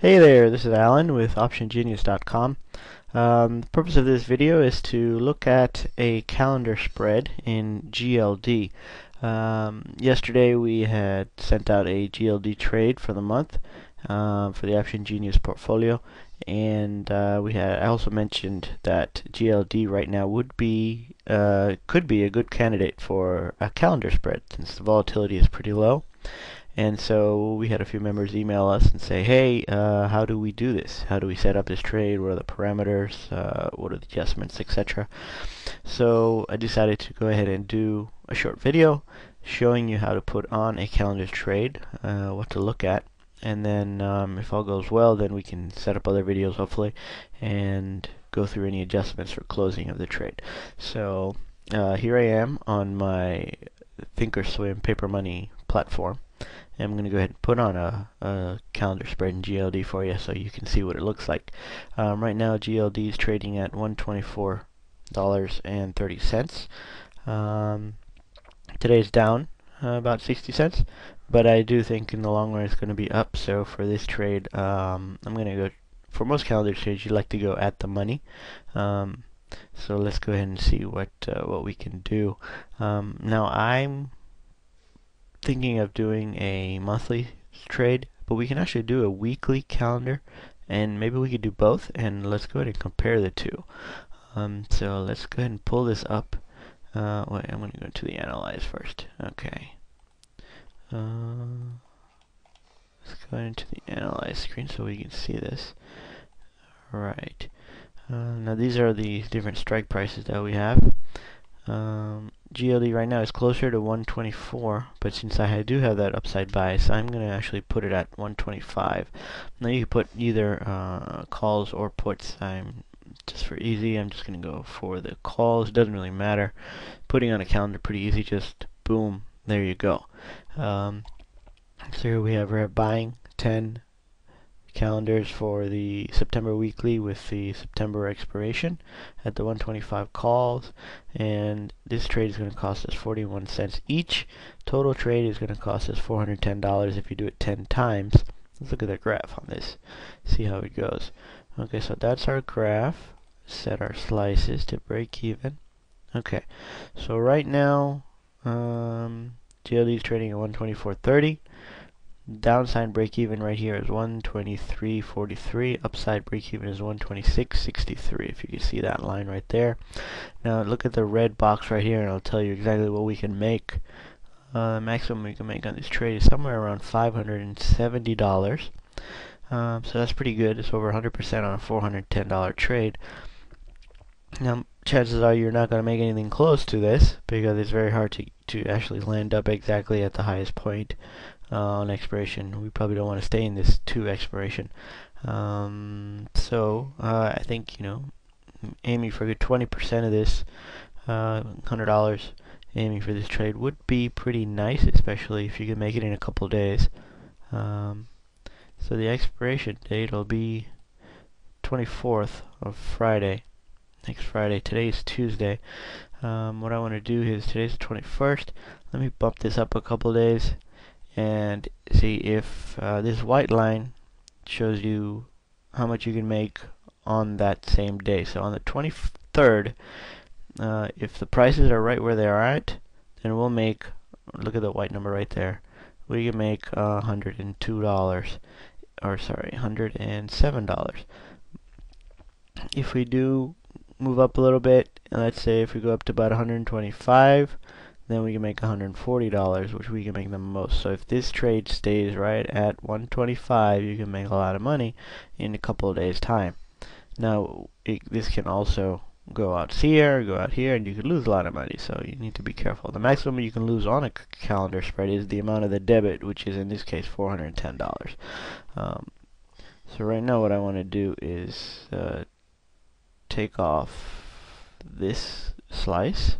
Hey there, this is Alan with OptionGenius.com. The purpose of this video is to look at a calendar spread in GLD. Yesterday we had sent out a GLD trade for the month for the Option Genius portfolio, and I also mentioned that GLD right now could be a good candidate for a calendar spread since the volatility is pretty low. And so we had a few members email us and say, hey, how do we do this? How do we set up this trade? What are the parameters? What are the adjustments, etc.? So I decided to go ahead and do a short video showing you how to put on a calendar trade, what to look at, and then if all goes well, then we can set up other videos hopefully and go through any adjustments for closing of the trade. So here I am on my Thinkorswim Paper Money platform. I'm going to go ahead and put on a calendar spread in GLD for you so you can see what it looks like. Right now GLD is trading at $124.30. Today's down about 60 cents, but I do think in the long run it's going to be up. So for this trade, I'm going to go, for most calendar trades you like to go at the money. So let's go ahead and see what we can do. Now I'm thinking of doing a monthly trade, but we can actually do a weekly calendar, and maybe we could do both, and let's go ahead and compare the two. So let's go ahead and pull this up. Wait, I'm going to go to the analyze first. Okay. Let's go into the analyze screen so we can see this. Alright. Now these are the different strike prices that we have. GLD right now is closer to 124, but since I do have that upside bias, I'm going to actually put it at 125. Now you can put either calls or puts. Just for easy, I'm just going to go for the calls. It doesn't really matter. Putting on a calendar pretty easy, just boom, there you go. So here we're buying 10 calendars for the September weekly with the September expiration at the 125 calls, and this trade is going to cost us 41 cents each. Total trade is going to cost us $410 if you do it 10 times. Let's look at the graph on this, see how it goes. Okay, so that's our graph. Set our slices to break even. Okay, so right now GLD is trading at 124.30. Downside break-even right here is 123.43. Upside break-even is 126.63, if you can see that line right there. Now look at the red box right here, and I'll tell you exactly what we can make. The maximum we can make on this trade is somewhere around $570. So that's pretty good. It's over 100% on a $410 trade. Now, chances are you're not going to make anything close to this because it's very hard to actually land up exactly at the highest point on expiration. We probably don't want to stay in this to expiration. So I think, aiming for a good 20% of this $100 aiming for this trade would be pretty nice, especially if you can make it in a couple days. So the expiration date will be 24th of Friday. Next Friday. Today is Tuesday. What I want to do is, today's the 21st. Let me bump this up a couple days and see if this white line shows you how much you can make on that same day. So on the 23rd, if the prices are right where they are at, then we'll make, look at the white number right there, we can make $102, or sorry, $107. If we do move up a little bit, let's say if we go up to about 125, then we can make $140, which we can make the most. So if this trade stays right at 125, you can make a lot of money in a couple of days' time. Now, this can also go out here, and you could lose a lot of money, so you need to be careful. The maximum you can lose on a calendar spread is the amount of the debit, which is in this case $410. So right now what I want to do is take off this slice,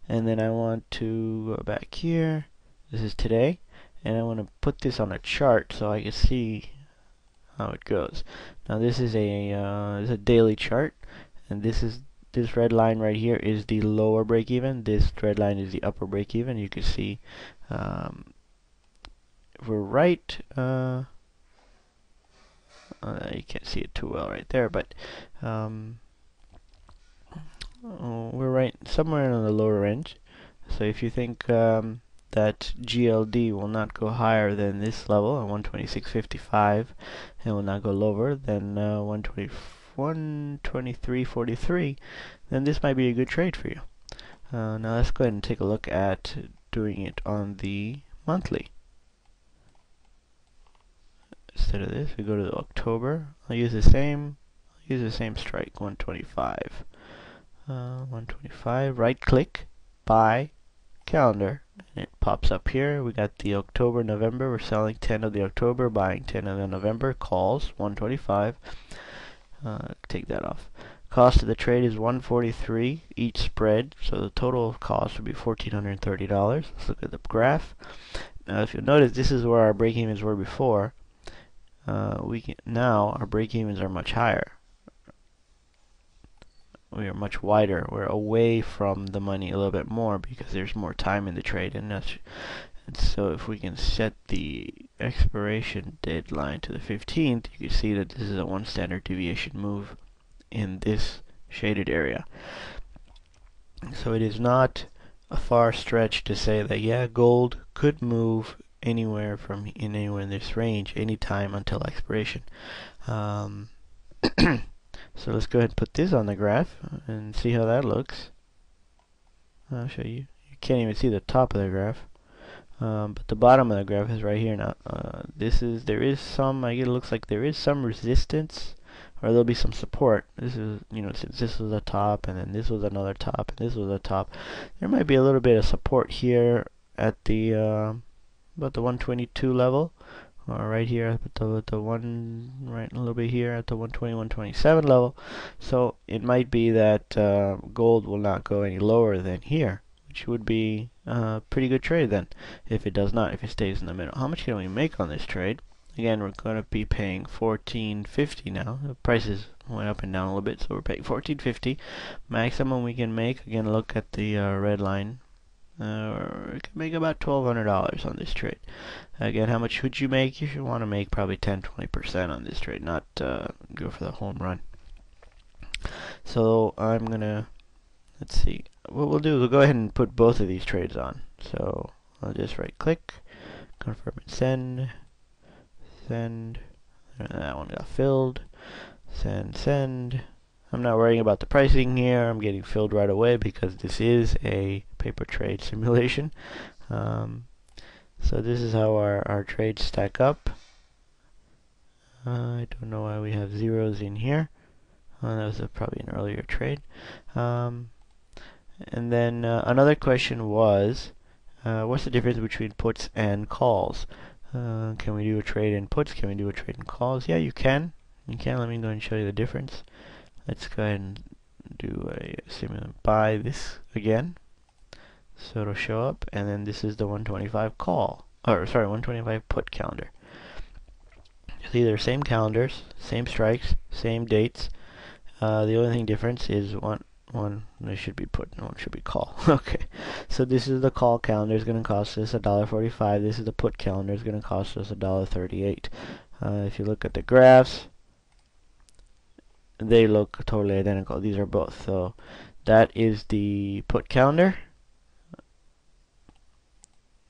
and then I want to go back here. This is today, and I want to put this on a chart so I can see how it goes. Now this is a daily chart, and this red line right here is the lower break even. This red line is the upper break even. You can see we're right You can't see it too well right there, but we're right somewhere in the lower range. So if you think that GLD will not go higher than this level at 126.55 and will not go lower than 123.43, then this might be a good trade for you. Now let's go ahead and take a look at doing it on the monthly. Instead of this, we go to October. I'll use the same strike, 125. 125, right click, buy, calendar, and it pops up here. We got the October, November. We're selling 10 of the October, buying 10 of the November. Calls 125. Take that off. Cost of the trade is 143 each spread, so the total cost would be $1,430. Let's look at the graph. Now, if you'll notice, this is where our break-evens were before. Now our break-evens are much higher. We are much wider. We're away from the money a little bit more because there's more time in the trade, and so if we can set the expiration deadline to the 15th, you can see that this is a 1 standard deviation move in this shaded area. So it is not a far stretch to say that, yeah, gold could move anywhere in this range anytime until expiration. So let's go ahead and put this on the graph and see how that looks. I'll show you. You can't even see the top of the graph, but the bottom of the graph is right here now. There is some. It looks like there is some resistance, or there'll be some support. This is, since this was a top, and then this was another top, and this was a top, there might be a little bit of support here at the about the 122 level. Right here at the one, right a little bit here at the 120, 127 level. So it might be that gold will not go any lower than here, which would be a pretty good trade then. If it stays in the middle. How much can we make on this trade? Again, we're going to be paying $14.50 now. The prices went up and down a little bit, so we're paying $14.50. Maximum we can make. Again, look at the red line. We can make about $1,200 on this trade. Again, how much would you make? You should want to make probably 10-20% on this trade, not go for the home run. So I'm gonna, let's see, what we'll do is we'll go ahead and put both of these trades on. So I'll just right click, confirm and send, and that one got filled, send. I'm not worrying about the pricing here. I'm getting filled right away because this is a paper trade simulation. So this is how our trades stack up. I don't know why we have zeros in here. That was probably an earlier trade. And then another question was, what's the difference between puts and calls? Can we do a trade in puts? Can we do a trade in calls? Yeah, you can. You can. Let me go and show you the difference. Let's go ahead and do a simulate buy this again. So it'll show up, and then this is the 125 call, or sorry, 125 put calendar. See, they're same calendars, same strikes, same dates. The only thing difference is one they should be put, and one should be call. Okay, so this is the call calendar, is going to cost us $1.45. This is the put calendar, is going to cost us $1.38. If you look at the graphs, they look totally identical. These are both. So that is the put calendar.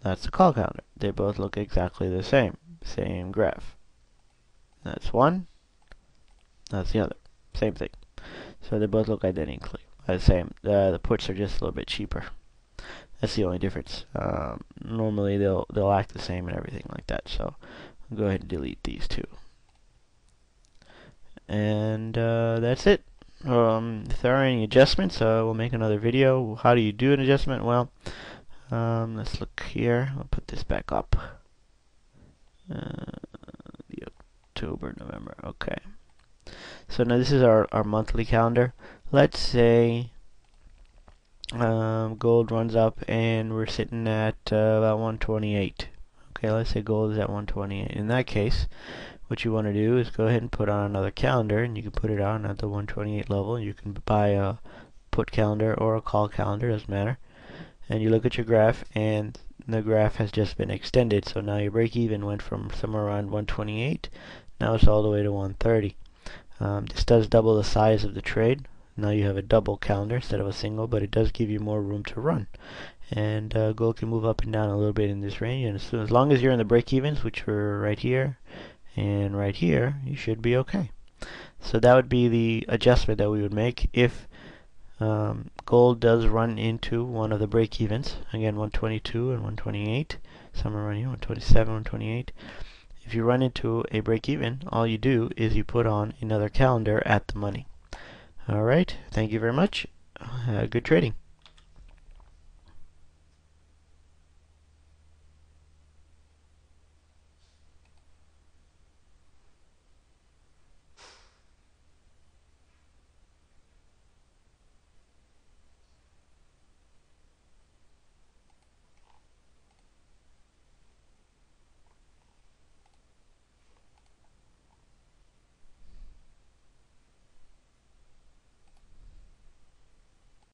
That's the call calendar. They both look exactly the same. Same graph. That's one. That's the other. Same thing. So they both look identically the same. The puts are just a little bit cheaper. That's the only difference. Normally they'll act the same and everything like that. So I'll go ahead and delete these two. And that's it. If there are any adjustments, we'll make another video. How do you do an adjustment? Well, let's look here. I'll put this back up. The October, November. Okay. So now this is our monthly calendar. Let's say gold runs up and we're sitting at about 128. Okay, let's say gold is at 128. In that case, what you want to do is go ahead and put on another calendar, and you can put it on at the 128 level. You can buy a put calendar or a call calendar, doesn't matter. And you look at your graph, and the graph has just been extended. So now your break even went from somewhere around 128 Now it's all the way to 130. This does double the size of the trade. Now you have a double calendar instead of a single, but it does give you more room to run. And gold can move up and down a little bit in this range, and as long as you're in the break-evens, which are right here and right here, you should be okay. So that would be the adjustment that we would make if gold does run into one of the break-evens. Again, 122 and 128. Somewhere around here, 127, 128. If you run into a break-even, all you do is you put on another calendar at the money. Alright, thank you very much. Good trading.